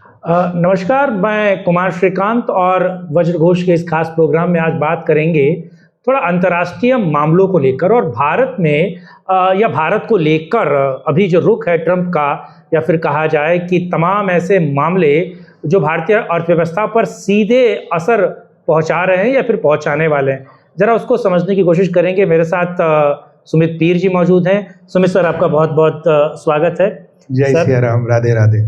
नमस्कार, मैं कुमार श्रीकांत और वज्रघोष के इस खास प्रोग्राम में आज बात करेंगे थोड़ा अंतर्राष्ट्रीय मामलों को लेकर और भारत में या भारत को लेकर अभी जो रुख है ट्रंप का, या फिर कहा जाए कि तमाम ऐसे मामले जो भारतीय अर्थव्यवस्था पर सीधे असर पहुंचा रहे हैं या फिर पहुंचाने वाले हैं, ज़रा उसको समझने की कोशिश करेंगे। मेरे साथ सुमित पीर जी मौजूद हैं। सुमित सर, आपका बहुत बहुत स्वागत है। जय सिया राम, राधे राधे।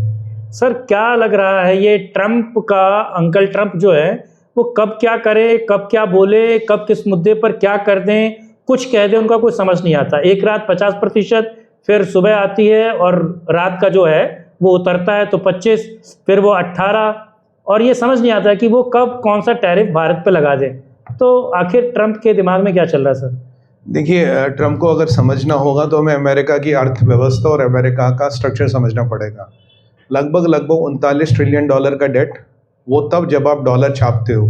सर, क्या लग रहा है ये ट्रंप का, अंकल ट्रंप जो है वो कब क्या करे, कब क्या बोले, कब किस मुद्दे पर क्या कर दें, कुछ कह दें, उनका कोई समझ नहीं आता। एक रात 50%, फिर सुबह आती है और रात का जो है वो उतरता है तो 25, फिर वो 18, और ये समझ नहीं आता कि वो कब कौन सा टैरिफ भारत पे लगा दें। तो आखिर ट्रंप के दिमाग में क्या चल रहा है सर? देखिए, ट्रंप को अगर समझना होगा तो हमें अमेरिका की अर्थव्यवस्था और अमेरिका का स्ट्रक्चर समझना पड़ेगा। लगभग 39 ट्रिलियन डॉलर का डेट, वो तब जब आप डॉलर छापते हो।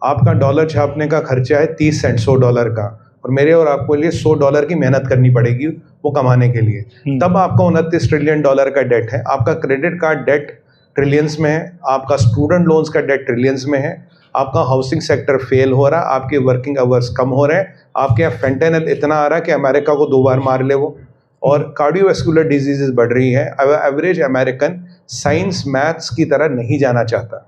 आपका डॉलर छापने का खर्चा है 30 सेंट, $100 का, और मेरे और आपको लिए $100 की मेहनत करनी पड़ेगी वो कमाने के लिए। तब आपका 29 ट्रिलियन डॉलर का डेट है। आपका क्रेडिट कार्ड डेट ट्रिलियंस में है, आपका स्टूडेंट लोन्स का डेट ट्रिलियंस में है, आपका हाउसिंग सेक्टर फेल हो रहा, आपके वर्किंग आवर्स कम हो रहे हैं, आपके यहाँ फेंटेनल इतना आ रहा है कि अमेरिका को 2 बार मार ले वो, और कार्डियोवैस्कुलर डिजीजेस बढ़ रही है। एवरेज अमेरिकन साइंस मैथ्स की तरह नहीं जाना चाहता।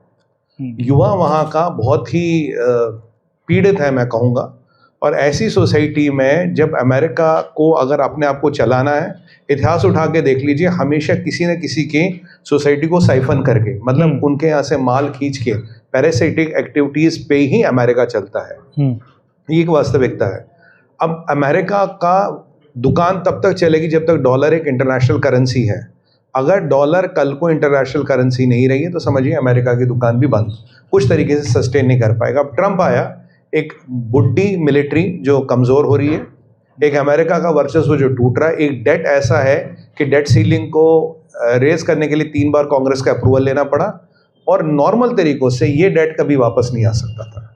युवा वहाँ का बहुत ही पीड़ित है, मैं कहूँगा। और ऐसी सोसाइटी में जब अमेरिका को अगर अपने आप को चलाना है, इतिहास उठा के देख लीजिए, हमेशा किसी न किसी के सोसाइटी को साइफन करके, मतलब उनके यहाँ से माल खींच के, पैरासाइटिक एक्टिविटीज़ पे ही अमेरिका चलता है। ये एक वास्तविकता है। अब अमेरिका का दुकान तब तक चलेगी जब तक डॉलर एक इंटरनेशनल करेंसी है। अगर डॉलर कल को इंटरनेशनल करेंसी नहीं रही है तो समझिए अमेरिका की दुकान भी बंद, कुछ तरीके से सस्टेन नहीं कर पाएगा। अब ट्रंप आया, एक बुड्ढी मिलिट्री जो कमज़ोर हो रही है, एक अमेरिका का वर्चस्व जो टूट रहा है, एक डेट ऐसा है कि डेट सीलिंग को रेज करने के लिए 3 बार कांग्रेस का अप्रूवल लेना पड़ा, और नॉर्मल तरीकों से ये डेट कभी वापस नहीं आ सकता था।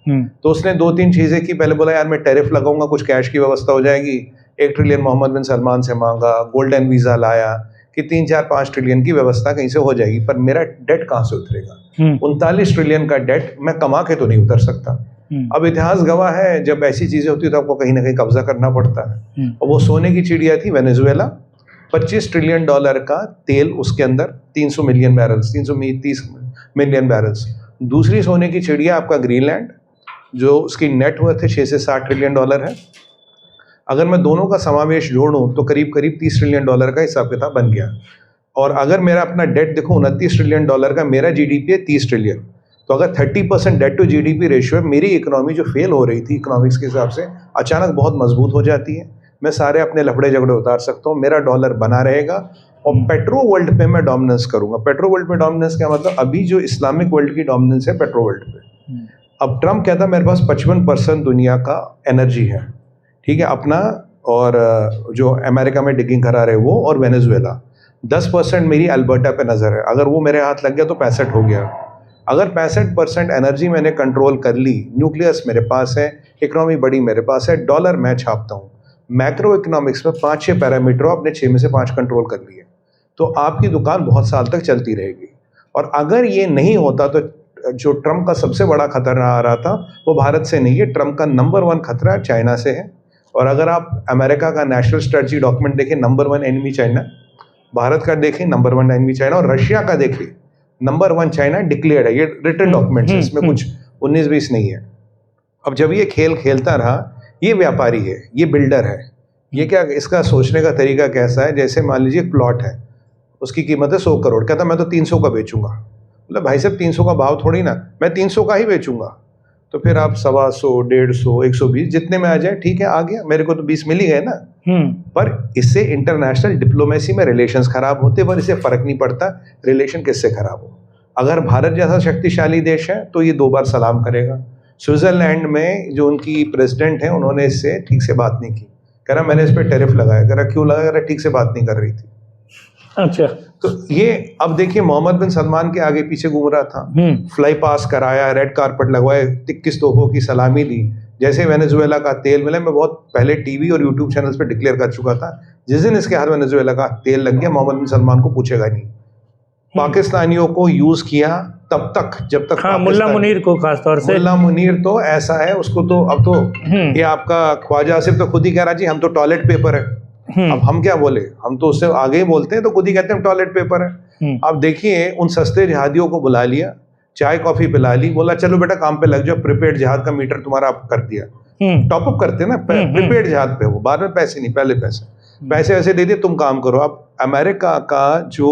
तो उसने 2-3 चीज़ें की। पहले बोला यार मैं टैरिफ लगाऊंगा, कुछ कैश की व्यवस्था हो जाएगी। 1 ट्रिलियन मोहम्मद बिन सलमान से मांगा, गोल्डन वीज़ा लाया कि 3-4-5 ट्रिलियन की व्यवस्था कहीं से हो जाएगी, पर मेरा डेट कहाँ से उतरेगा? 39 ट्रिलियन का डेट मैं कमा के तो नहीं उतर सकता। अब इतिहास गवाह है, जब ऐसी चीज़ें होती है तो आपको कहीं ना कहीं कब्जा करना पड़ता है। और वो सोने की चिड़िया थी वेनेजुएला, 25 ट्रिलियन डॉलर का तेल उसके अंदर, 300 मिलियन बैरल्स, 330 मिलियन बैरल्स। दूसरी सोने की चिड़िया आपका ग्रीनलैंड, जो उसकी नेटवर्थ है 6 से 7 ट्रिलियन डॉलर है। अगर मैं दोनों का समावेश जोड़ूं तो करीब करीब 30 ट्रिलियन डॉलर का हिसाब किताब बन गया। और अगर मेरा अपना डेट देखो 29 ट्रिलियन डॉलर का, मेरा जीडीपी है 30 ट्रिलियन। तो अगर 30% डेट टू जीडीपी रेशियो है, मेरी इकोनॉमी जो फेल हो रही थी इकोनॉमिक्स के हिसाब से, अचानक बहुत मजबूत हो जाती है। मैं सारे अपने लफड़े झगड़े उतार सकता हूँ, मेरा डॉलर बना रहेगा, और पेट्रो वर्ल्ड पे मैं डोमिनेंस करूँगा। पेट्रो वर्ल्ड पे डोमिनेंस क्या मतलब? अभी जो इस्लामिक वर्ल्ड की डोमिनेंस है पेट्रो वर्ल्ड पे। अब ट्रंप कहता है मेरे पास 55% दुनिया का एनर्जी है, ठीक है, अपना, और जो अमेरिका में डिगिंग करा रहे वो, और वेनेजुएला। 10% मेरी अल्बर्टा पे नज़र है। अगर वो मेरे हाथ लग गया तो 65 हो गया। अगर 65% एनर्जी मैंने कंट्रोल कर ली, न्यूक्लियस मेरे पास है, इकोनॉमी बड़ी मेरे पास है, डॉलर मैं छापता हूँ, मैक्रो इकोनॉमिक्स में 5-6 पैरामीटर आपने 6 में से 5 कंट्रोल कर लिए, तो आपकी दुकान बहुत साल तक चलती रहेगी। और अगर ये नहीं होता तो जो ट्रंप का सबसे बड़ा खतरा आ रहा था वो भारत से नहीं है, ट्रंप का नंबर 1 खतरा चाइना से है। और अगर आप अमेरिका का नेशनल स्ट्रेटजी डॉक्यूमेंट देखें, नंबर 1 एनिमी चाइना। भारत का देखें, नंबर 1 एनिमी चाइना। और रशिया का देखें, नंबर 1 चाइना डिक्लेयर्ड है। ये रिटन डॉक्यूमेंट्स है, इसमें कुछ 19-20 नहीं है। अब जब ये खेल खेलता रहा, ये व्यापारी है, ये बिल्डर है, ये क्या, इसका सोचने का तरीका कैसा है? जैसे मान लीजिए एक प्लॉट है, उसकी कीमत है 100 करोड़, कहता मैं तो 300 का बेचूंगा। मतलब भाई साहब 300 का भाव थोड़ी ना, मैं 300 का ही बेचूंगा। तो फिर आप 125, 150, 120 जितने में आ जाए, ठीक है, आ गया, मेरे को तो 20 मिल ही गए ना। पर इससे इंटरनेशनल डिप्लोमेसी में रिलेशंस खराब होते, पर इससे फर्क नहीं पड़ता रिलेशन किससे खराब हो। अगर भारत जैसा शक्तिशाली देश है तो ये 2 बार सलाम करेगा। स्विट्जरलैंड में जो उनकी प्रेसिडेंट है, उन्होंने इससे ठीक से बात नहीं की, कह रहा मैंने इस पर टैरिफ लगाया। कह रहा क्यों लगाया? कह रहा ठीक से बात नहीं कर रही थी। अच्छा, तो ये अब देखिए, मोहम्मद बिन सलमान के आगे पीछे घूम रहा था, फ्लाई पास कराया, रेड कारपेट लगवाए, 21 तोपों की सलामी दी। जैसे वेनेजुएला का तेल मिला, मैं बहुत पहले टीवी और यूट्यूब चैनल्स पे डिक्लेयर कर चुका था, जिस दिन इसके हाथ वेनेजुएला का तेल लग गया, मोहम्मद बिन सलमान को पूछेगा नहीं। पाकिस्तानियों को यूज किया तब तक जब तक हाँ, मुल्ला मुनीर को खासतौर से। मुल्ला मुनीर तो ऐसा है, उसको तो अब तो ये आपका ख्वाजा आसिफ तो खुद ही कह रहा जी हम तो टॉयलेट पेपर है। अब हम क्या बोले, हम तो उससे आगे ही बोलते हैं, तो खुद ही कहते हैं टॉयलेट पेपर है। अब देखिए उन सस्ते जिहादियों को बुला लिया, चाय कॉफी पिला ली, बोला चलो बेटा काम पे लग जाओ, प्रीपेड जिहाद का मीटर तुम्हारा आप कर दिया। टॉप अप करते हैं ना प्रीपेड जिहाद पे, वो बाद में पैसे नहीं, पहले पैसे वैसे दे दिए, तुम काम करो। अब अमेरिका का जो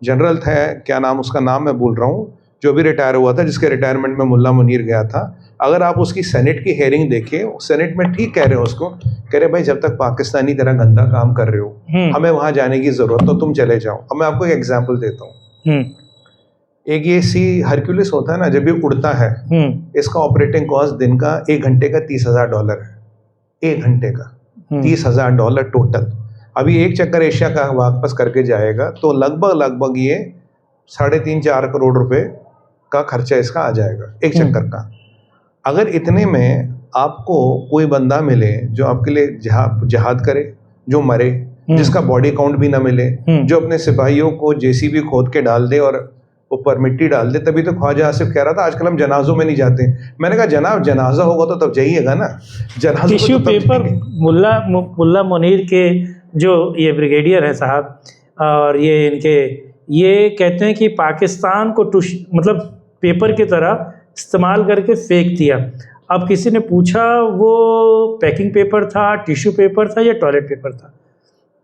जनरल था, क्या नाम उसका नाम मैं भूल रहा हूँ, जो भी रिटायर हुआ था, जिसके रिटायरमेंट में मुल्ला मुनीर गया था, अगर आप उसकी सेनेट की हेयरिंग देखें, सेनेट में ठीक कह रहे हो उसको, कह रहे भाई जब तक पाकिस्तानी तरह गंदा काम कर रहे हो हमें वहां जाने की जरूरत, तो तुम चले जाओ। अब मैं आपको एक एग्जांपल देता हूँ। एक ये सी हरक्यूलिस होता है ना, जब ये उड़ता है, इसका ऑपरेटिंग कॉस्ट दिन का 1 घंटे का $30,000 है। 1 घंटे का $30,000 टोटल। अभी एक चक्कर एशिया का वापस करके जाएगा तो लगभग ये 3.5-4 करोड़ रुपए का खर्चा इसका आ जाएगा एक चक्कर का। अगर इतने में आपको कोई बंदा मिले जो आपके लिए जिहाद करे, जो मरे, जिसका बॉडी काउंट भी ना मिले, जो अपने सिपाहियों को जेसीबी खोद के डाल दे और ऊपर मिट्टी डाल दे, तभी तो ख्वाजा आसिफ कह रहा था आजकल हम जनाजों में नहीं जाते। मैंने कहा जनाब जनाजा होगा तो तब जाइएगा ना, जनाजा टिश्यू पेपर। मुल्ला मुनीर के जो ये ब्रिगेडियर है साहब, और ये कहते हैं कि पाकिस्तान को मतलब पेपर की तरह इस्तेमाल करके फेंक दिया। अब किसी ने पूछा वो पैकिंग पेपर था, टिश्यू पेपर था या टॉयलेट पेपर था,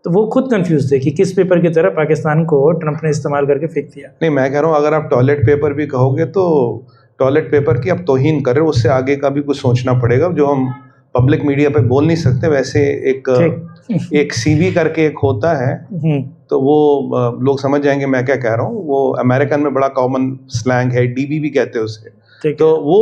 तो वो खुद कंफ्यूज थे कि किस पेपर की तरह पाकिस्तान को ट्रंप ने इस्तेमाल करके फेंक दिया। नहीं, मैं कह रहा हूँ अगर आप टॉयलेट पेपर भी कहोगे तो टॉयलेट पेपर की आप तौहीन कर रहे हो, उससे आगे का भी कुछ सोचना पड़ेगा जो हम पब्लिक मीडिया पे बोल नहीं सकते। वैसे एक सीवी करके एक होता है, तो वो लोग समझ जाएंगे मैं क्या कह रहा हूँ। वो अमेरिकन में बड़ा कॉमन स्लैंग है, डीबी भी कहते हैं उसे, तो वो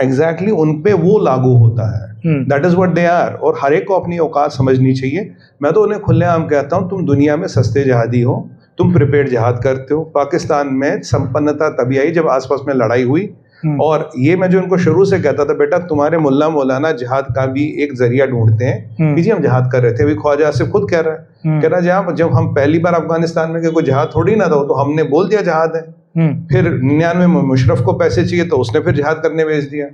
एग्जैक्टली उन पे वो लागू होता है। That is what they are. और हर एक को अपनी औकात समझनी चाहिए। मैं तो उन्हें खुलेआम कहता हूँ, तुम दुनिया में सस्ते जहादी हो, तुम प्रिपेयर्ड जिहाद करते हो। पाकिस्तान में संपन्नता तभी आई जब आसपास में लड़ाई हुई, और ये मैं जो उनको शुरू से कहता था, बेटा तुम्हारे मुल्ला मौलाना जिहाद का भी एक जरिया ढूंढते हैं कि जी हम जिहाद कर रहे थे। अभी ख्वाजा आसिफ खुद कह रहा है जब हम पहली बार अफगानिस्तान में गए कोई जिहाद थोड़ी ना था, तो हमने बोल दिया जिहाद है। फिर 99 में मुशर्रफ को पैसे चाहिए तो उसने फिर जिहाद करने भेज दिया।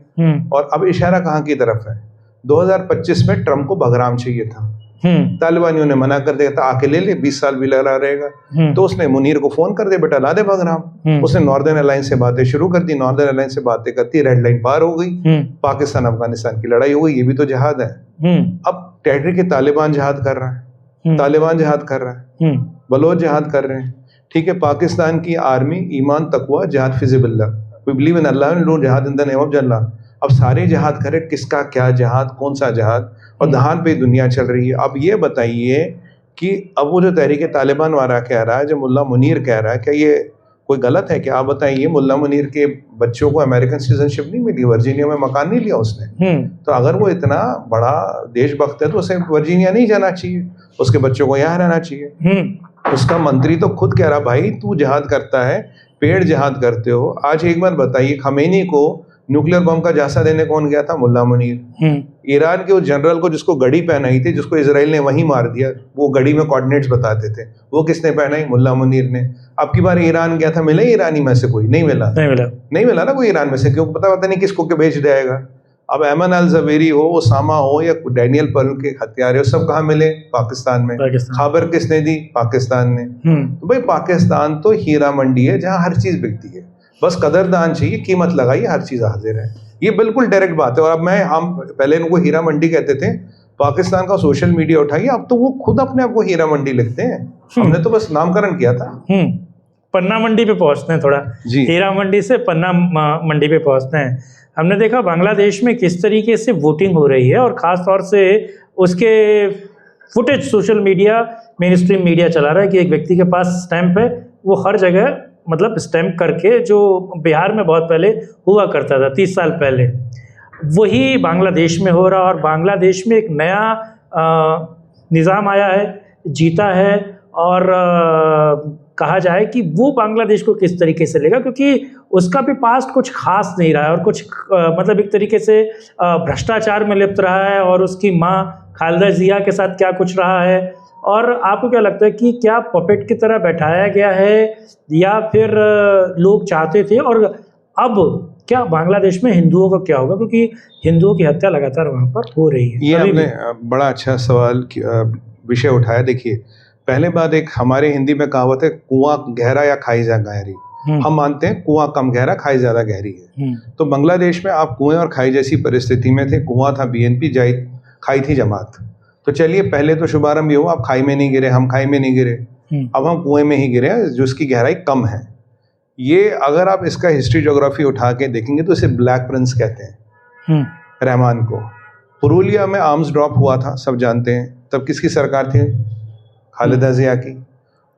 और अब इशारा कहाँ की तरफ है? 2025 में ट्रंप को बहराम चाहिए था, तालिबानियों ने मना कर दिया था, आके ले ले 20 साल भी लगा रहेगा। तो उसने मुनीर को फोन कर दिया, बेटा ला दे बहराम। उसने नॉर्दर्न अलायंस से बातें शुरू कर दी, नॉर्दर्न अलायंस से बातें करती रेड लाइन पार हो गई, पाकिस्तान अफगानिस्तान की लड़ाई हो गई। ये भी तो जिहाद है। अब टेरिटरी के तालिबान जिहाद कर रहा है, तालिबान जिहाद कर रहा है, बलोच जिहाद कर रहे हैं, ठीक है। पाकिस्तान की आर्मी ईमान तकवा जिहाद फिजिबिल्लाह, we believe in Allah and do jihad in the name of Allah. अब सारे जिहाद करे, किसका क्या जिहाद, कौन सा जिहाद, और दहान पे दुनिया चल रही है। अब ये बताइए कि अब वो जो तहरीक तालिबान वाला कह रहा है, जो मुल्ला मुनीर कह रहा है, क्या ये कोई गलत है? क्या आप बताइए, मुल्ला मुनीर के बच्चों को अमेरिकन सिटीजनशिप नहीं मिली, वर्जीनिया में मकान नहीं लिया उसने, तो अगर वो इतना बड़ा देशभक्त है तो उसे वर्जीनिया नहीं जाना चाहिए, उसके बच्चों को यहाँ रहना चाहिए। उसका मंत्री तो खुद कह रहा, भाई तू जिहाद करता है, पेड़ जिहाद करते हो। आज एक बार बताइए, खमेनी को न्यूक्लियर बम का जायजा देने कौन गया था? मुल्ला मुनीर। ईरान के उस जनरल को जिसको घड़ी पहनाई थी, जिसको इजराइल ने वहीं मार दिया, वो घड़ी में कोऑर्डिनेट्स बताते थे, वो किसने पहनाई? मुल्ला मुनीर ने। अब की बार ईरान गया था, मिले ईरानी में से कोई? नहीं मिला ना कोई ईरान में से, क्यों? पता नहीं किसको के भेज जाएगा। अब अमन अल जवेरी हो, ओसामा हो, या डैनियल पर्ल के हत्यारे हो, सब कहाँ मिले? पाकिस्तान में। खबर किसने दी? पाकिस्तान ने। तो भाई पाकिस्तान तो हीरा मंडी है जहाँ हर चीज बिकती है, बस कदरदान चाहिए, कीमत लगाइए, हर चीज हाजिर है। ये बिल्कुल डायरेक्ट बात है। और अब हम पहले इनको हीरा मंडी कहते थे, पाकिस्तान का सोशल मीडिया उठाइए, अब तो वो खुद अपने आप को हीरा मंडी लिखते हैं। हमने तो बस नामकरण किया था। पन्ना मंडी पे पहुंचते हैं, थोड़ा हीरा मंडी से पन्ना मंडी पे पहुंचते हैं। हमने देखा बांग्लादेश में किस तरीके से वोटिंग हो रही है, और ख़ास तौर से उसके footage social media, main stream media चला रहा है कि एक व्यक्ति के पास स्टैंप है, वो हर जगह मतलब स्टैंप करके, जो बिहार में बहुत पहले हुआ करता था 30 साल पहले, वही बांग्लादेश में हो रहा। और बांग्लादेश में एक नया निज़ाम आया है, जीता है, और कहा जाए कि वो बांग्लादेश को किस तरीके से लेगा, क्योंकि उसका भी पास्ट कुछ खास नहीं रहा है, और कुछ मतलब एक तरीके से भ्रष्टाचार में लिप्त रहा है, और उसकी माँ खालिदा जिया के साथ क्या कुछ रहा है, और आपको क्या लगता है कि क्या पपेट की तरह बैठाया गया है या फिर लोग चाहते थे? और अब क्या बांग्लादेश में हिंदुओं का क्या होगा, क्योंकि हिंदुओं की हत्या लगातार वहाँ पर हो रही है? ये अभी आपने भी। बड़ा अच्छा सवाल विषय उठाया। देखिए, पहले बात, एक हमारे हिंदी में कहावत है, कुआं गहरा या खाई जा गहरी। हम मानते हैं कुआं कम गहरा, खाई ज्यादा गहरी है। तो बांग्लादेश में आप कुएं और खाई जैसी परिस्थिति में थे। कुआं था बीएनपी, खाई थी जमात। तो चलिए, पहले तो शुभारंभ ये हुआ, आप खाई में नहीं गिरे, हम खाई में नहीं गिरे, अब हम कुएं में ही गिरे जो उसकी गहराई कम है। ये अगर आप इसका हिस्ट्री ज्योग्राफी उठा के देखेंगे तो इसे ब्लैक प्रिंस कहते हैं, रहमान को। पुरुलिया में आर्म्स ड्रॉप हुआ था, सब जानते हैं। तब किसकी सरकार थी? खालिदा जिया की।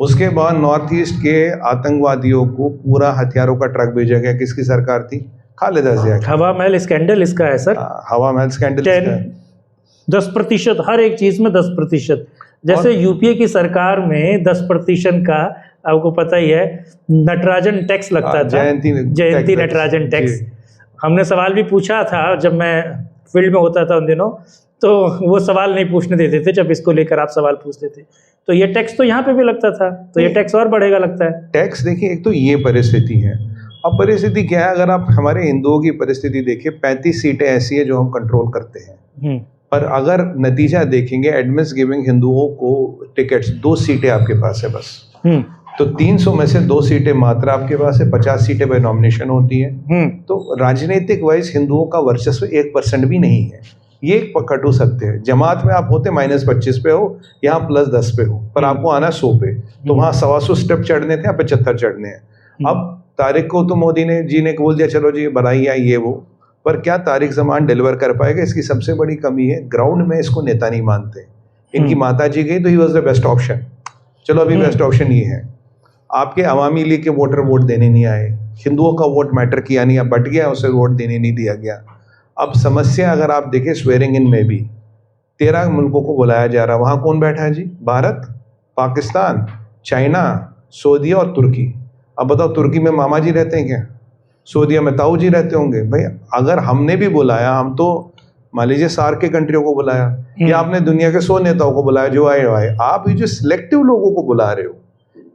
उसके बाद नॉर्थ ईस्ट के आतंकवादियों को पूरा हथियारों का ट्रक भेजा गया, किसकी सरकार थी? खालिदा जिया की। हवा महल स्कैंडल इसका है सर। हवा महल स्कैंडल 10% हर एक चीज में 10%। जैसे यूपीए की सरकार में 10% का आपको पता ही है नटराजन टैक्स लगता था, जयंती नटराजन टैक्स। हमने सवाल भी पूछा था जब मैं फील्ड में होता था उन दिनों, तो वो सवाल नहीं पूछने देते थे जब इसको लेकर आप सवाल पूछते थे। तो ये टैक्स तो यहाँ पे भी लगता था, तो ये टैक्स और बढ़ेगा लगता है। टैक्स देखिए, एक तो ये परिस्थिति है। अब परिस्थिति क्या है, अगर आप हमारे हिंदुओं की परिस्थिति देखिए, 35 सीटें ऐसी है जो हम कंट्रोल करते हैं। पर अगर नतीजा देखेंगे, एडमिट्स गिविंग हिंदुओं को टिकट्स 2 सीटें आपके पास है बस। तो 300 में से 2 सीटें मात्र आपके पास है, 50 सीटें बाय नॉमिनेशन होती है। तो राजनीतिक वाइज हिंदुओं का वर्चस्व 1% भी नहीं है। ये एक कटु सत्य है। जमात में आप होते -25 पे हो, यहाँ +10 पे हो, पर आपको आना 100 पे। तो वहाँ 125 स्टेप चढ़ने थे, 75 चढ़ने हैं। अब तारिक को तो मोदी जी ने बोल दिया चलो जी बढ़ाई है ये वो, पर क्या तारिक जमान डिलीवर कर पाएगा? इसकी सबसे बड़ी कमी है, ग्राउंड में इसको नेता नहीं मानते। इनकी माता जी गई तो he was the best option. चलो अभी बेस्ट ऑप्शन ये है। आपके अवामी लीग के वोटर वोट देने नहीं आए, हिंदुओं का वोट मैटर किया नहीं, अब बट गया, उसे वोट देने नहीं दिया गया। अब समस्या अगर आप देखें, स्वेरिंग इन में भी 13 मुल्कों को बुलाया जा रहा है। वहाँ कौन बैठा है जी? भारत, पाकिस्तान, चाइना, सऊदीया और तुर्की। अब बताओ, तुर्की में मामा जी रहते हैं क्या? सऊदीया में ताऊ जी रहते होंगे। भाई अगर हमने भी बुलाया, हम तो मान लीजिए सार्क के कंट्रियों को बुलाया, या आपने दुनिया के 100 नेताओं को बुलाया जो आए। आप ये जो सिलेक्टिव लोगों को बुला रहे हो,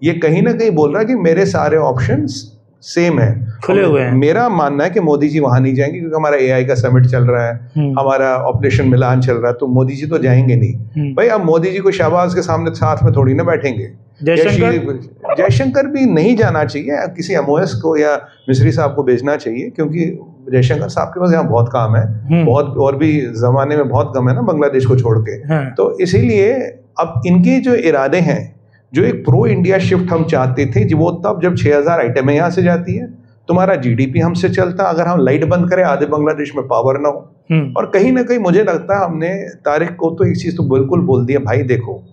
ये कहीं ना कहीं बोल रहा है कि मेरे सारे ऑप्शंस सेम है, खुले हुए हैं। मेरा मानना है कि मोदी जी वहां नहीं जाएंगे, क्योंकि हमारा एआई का समिट चल रहा है, हमारा ऑपरेशन मिलान चल रहा है, तो मोदी जी तो जाएंगे नहीं। भाई अब मोदी जी को शहबाज के सामने साथ में थोड़ी ना बैठेंगे। जयशंकर भी नहीं जाना चाहिए, किसी एमओएस को या मिस्री साहब को भेजना चाहिए, क्योंकि जयशंकर साहब के पास यहाँ बहुत काम है, बहुत और भी जमाने में बहुत कम है ना बांग्लादेश को छोड़ के। तो इसीलिए अब इनके जो इरादे हैं, जो एक प्रो इंडिया शिफ्ट हम चाहते थे, वो तब जब 6000 आइटमें यहाँ से जाती है, तुम्हारा जीडीपी हमसे चलता, अगर हम लाइट बंद करें आधे बांग्लादेश में पावर ना हो। और कहीं ना कहीं मुझे लगता है हमने तारिक को तो एक चीज तो बिल्कुल बोल दिया, भाई देखो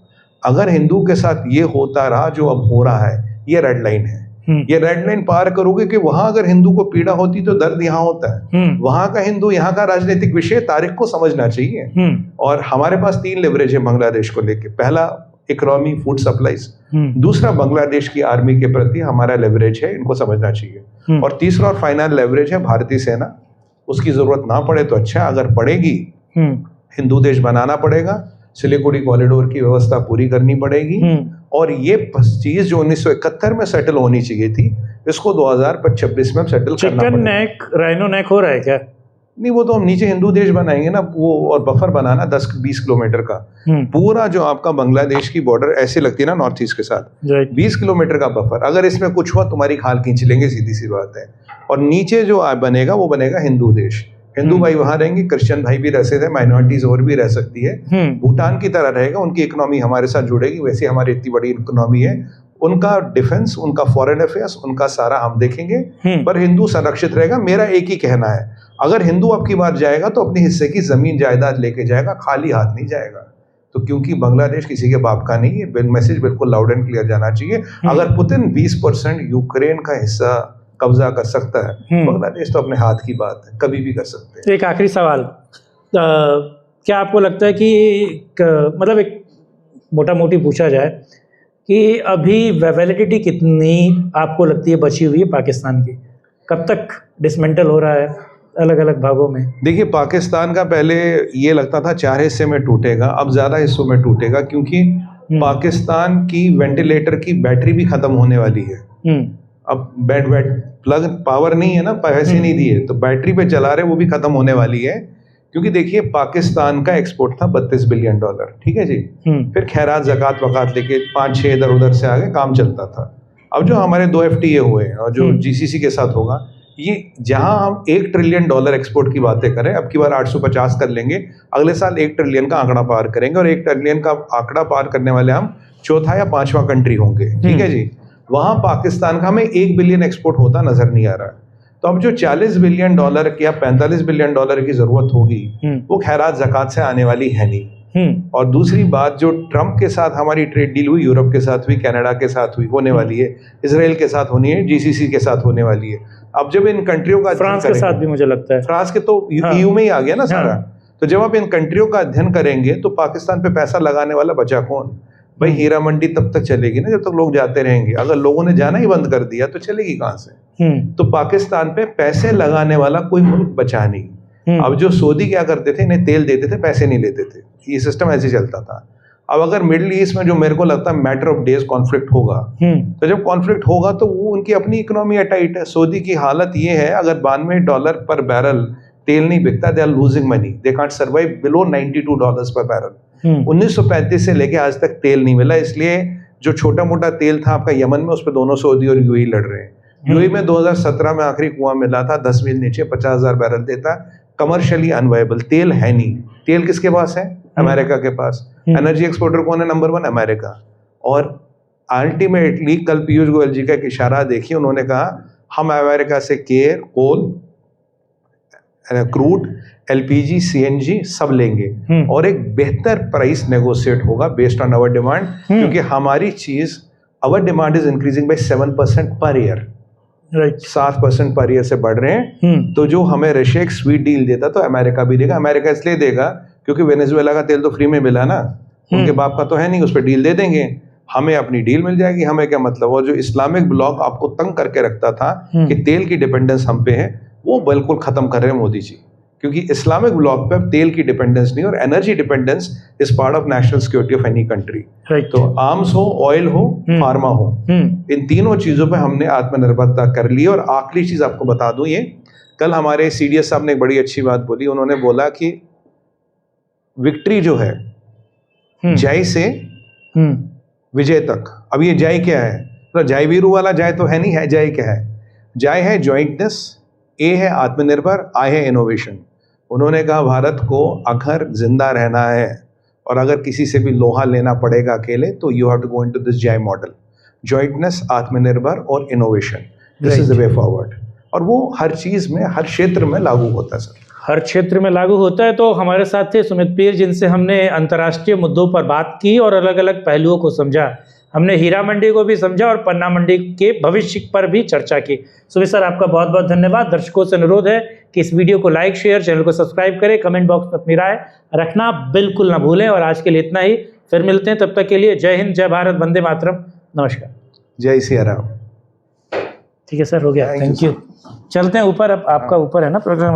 अगर हिंदू के साथ ये होता रहा जो अब हो रहा है, ये रेड लाइन है। ये रेड लाइन पार करोगे कि वहां अगर हिंदू को पीड़ा होती तो दर्द यहाँ होता है। वहां का हिंदू, यहाँ का राजनीतिक विषय तारिक को समझना चाहिए। और हमारे पास 3 लेवरेज है बांग्लादेश को लेके। पहला इकोनॉमी, फूड सप्लाईज। दूसरा बांग्लादेश की आर्मी के प्रति हमारा लेवरेज है, इनको समझना चाहिए। और तीसरा और फाइनल लेवरेज है भारतीय सेना। उसकी जरूरत ना पड़े तो अच्छा, अगर पड़ेगी हिंदू देश बनाना पड़ेगा, सिलीगुड़ी कॉरिडोर की व्यवस्था पूरी करनी पड़ेगी। और ये चीज जो 1971 में सेटल होनी चाहिए थी, इसको 2026 में सेटल करना पड़ेगा। चिकन नेक, राइनो नेक हो रहा है क्या? नहीं, वो तो हम नीचे हिंदू देश बनाएंगे ना, वो और बफर बनाना 10-20 किलोमीटर का। पूरा जो आपका बांग्लादेश की बॉर्डर ऐसे लगती है ना नॉर्थ ईस्ट के साथ, 20 किलोमीटर का बफर। अगर इसमें कुछ हुआ तुम्हारी खाल खींच लेंगे, सीधी सी बात है। और नीचे जो बनेगा वो बनेगा हिंदू देश। हिंदू भाई वहां रहेंगे, क्रिश्चियन भाई भी रह सकते हैं, माइनॉरिटीज और भी रह सकती है। भूटान की तरह रहेगा, उनकी इकोनॉमी हमारे साथ जुड़ेगी। वैसे हमारी इतनी बड़ी इकोनॉमी है, उनका डिफेंस, उनका फॉरेन अफेयर्स, उनका सारा हम देखेंगे, पर हिंदू संरक्षित रहेगा। मेरा एक ही कहना है, अगर हिंदू अब की बार जाएगा तो अपने हिस्से की जमीन जायदाद लेके जाएगा, खाली हाथ नहीं जाएगा। तो क्योंकि बांग्लादेश किसी के बाप का नहीं है, मैसेज बिल्कुल लाउड एंड क्लियर जाना चाहिए। अगर पुतिन 20% यूक्रेन का हिस्सा कब्जा कर सकता है, बांग्लादेश तो अपने हाथ की बात है, कभी भी कर सकते हैं। एक आखिरी सवाल, क्या आपको लगता है कि मतलब एक मोटा मोटी पूछा जाए कि अभी वैलिडिटी कितनी आपको लगती है बची हुई है पाकिस्तान की? कब तक डिसमेंटल हो रहा है अलग अलग भागों में? देखिए, पाकिस्तान का पहले ये लगता था 4 हिस्से में टूटेगा, अब ज़्यादा हिस्सों में टूटेगा, क्योंकि पाकिस्तान की वेंटिलेटर की बैटरी भी खत्म होने वाली है। अब बेड प्लग पावर नहीं है ना, पैसे नहीं दिए तो बैटरी पे चला रहे, वो भी खत्म होने वाली है। क्योंकि देखिए पाकिस्तान का एक्सपोर्ट था $32 बिलियन, ठीक है जी। फिर खैरात ज़कात वकात लेके 5-6 इधर उधर से आगे काम चलता था। अब जो हमारे 2 FTA हुए और जो GCC के साथ होगा, ये जहां हम $1 ट्रिलियन एक्सपोर्ट की बातें करें, अब की बार 850 कर लेंगे, अगले साल 1 ट्रिलियन का आंकड़ा पार करेंगे और 1 ट्रिलियन का आंकड़ा पार करने वाले हम चौथा या 5वां कंट्री होंगे, ठीक है जी। वहां पाकिस्तान का हमें 1 बिलियन एक्सपोर्ट होता नजर नहीं आ रहा। तो अब जो $40 बिलियन या $45 बिलियन की जरूरत होगी, वो खैरात ज़कात से आने वाली है नहीं। और दूसरी बात, जो ट्रम्प के साथ हमारी ट्रेड डील हुई, यूरोप के साथ हुई, कनाडा के साथ हुई, होने वाली है, इजराइल के साथ होनी है, GCC के साथ होने वाली है। अब जब इन कंट्रियों का फ्रांस के साथ भी मुझे लगता है, फ्रांस के तो EU में ही आ गया ना सारा। तो जब आप इन कंट्रियों का अध्ययन करेंगे तो पाकिस्तान पे पैसा लगाने वाला बचा कौन? भाई हीरा मंडी तब तक चलेगी ना जब तक लोग जाते रहेंगे। अगर लोगों ने जाना ही बंद कर दिया तो चलेगी कहाँ से? तो पाकिस्तान पे पैसे लगाने वाला कोई मुल्क बचा नहीं। अब जो सऊदी क्या करते थे, इन्हें तेल देते थे, पैसे नहीं लेते थे, ये सिस्टम ऐसे चलता था। अब अगर मिडिल ईस्ट में जो मेरे को लगता है मैटर ऑफ डेज कॉन्फ्लिक्ट होगा, तो जब कॉन्फ्लिक्ट होगा तो वो उनकी अपनी इकोनॉमी टाइट है। सऊदी की हालत ये है, अगर $92 पर बैरल तेल नहीं बिकता, they are losing money, they can't survive below $92 per barrel. 1935 से लेके आज तक तेल नहीं मिला, इसलिए जो छोटा मोटा तेल था आपका यमन में, उस पर दोनों सऊदी और UAE लड़ रहे हैं। UAE में 2017 में आखिरी कुआं मिला था, 10 मील नीचे 50,000 बैरल देता, कमर्शियली अनवायबल। तेल है नहीं। तेल किसके पास है? अमेरिका के पास। एनर्जी एक्सपोर्टर कौन है? Number 1 America. और अल्टीमेटली कल पीयूष गोयल जी का एक इशारा देखिए, उन्होंने कहा हम अमेरिका से कोल, क्रूड, LPG, CNG सब लेंगे और एक बेहतर प्राइस नेगोशिएट होगा बेस्ड ऑन आवर डिमांड, क्योंकि हमारी चीज, our demand is increasing by 7% per year, 7% per year से बढ़ रहे हैं। तो जो हमें रशिया एक स्वीट डील देता तो अमेरिका भी देगा। अमेरिका इसलिए देगा क्योंकि वेनेजुएला का तेल तो फ्री में मिला ना, उनके बाप का तो है नहीं, उस पर डील दे देंगे, हमें अपनी डील मिल जाएगी, हमें क्या मतलब। और जो इस्लामिक ब्लॉक आपको तंग करके रखता था कि तेल की डिपेंडेंस हम पे है, वो बिल्कुल खत्म कर रहे हैं मोदी जी, क्योंकि इस्लामिक ब्लॉक पे तेल की डिपेंडेंस नहीं, और energy dependence is part of national security of any country. तो आर्म्स हो, ऑयल हो, फार्मा हो, इन तीनों चीजों पे हमने आत्मनिर्भरता कर ली। और आखिरी चीज आपको बता दूं, ये कल हमारे CDS साहब ने एक बड़ी अच्छी बात बोली। उन्होंने बोला कि विक्ट्री जो है जय से विजय तक। अब ये जय क्या है? तो जय वीरू वाला जय तो है नहीं, है जय क्या है? जय है ज्वाइंटनेस, A है आत्मनिर्भर, I है इनोवेशन। उन्होंने कहा भारत को अगर जिंदा रहना है और अगर किसी से भी लोहा लेना पड़ेगा अकेले, तो you have to go into this JAI model, jointness, आत्मनिर्भर और innovation. This is the way forward. और वो हर चीज में, हर क्षेत्र में लागू होता है सर, हर क्षेत्र में लागू होता है। तो हमारे साथ थे सुमित पीर, जिनसे हमने अंतर्राष्ट्रीय मुद्दों पर बात की और अलग अलग पहलुओं को समझा। हमने हीरा मंडी को भी समझा और पन्ना मंडी के भविष्य पर भी चर्चा की। सुमित सर, आपका बहुत बहुत धन्यवाद। दर्शकों से अनुरोध है कि इस वीडियो को लाइक, शेयर, चैनल को सब्सक्राइब करें, कमेंट बॉक्स में अपनी राय रखना बिल्कुल ना भूलें। और आज के लिए इतना ही, फिर मिलते हैं, तब तक के लिए जय हिंद, जय भारत, वंदे मातरम, नमस्कार, जय सिया राम। ठीक है सर, हो गया, थैंक यू। चलते हैं ऊपर, अब आपका ऊपर है ना प्रोग्राम।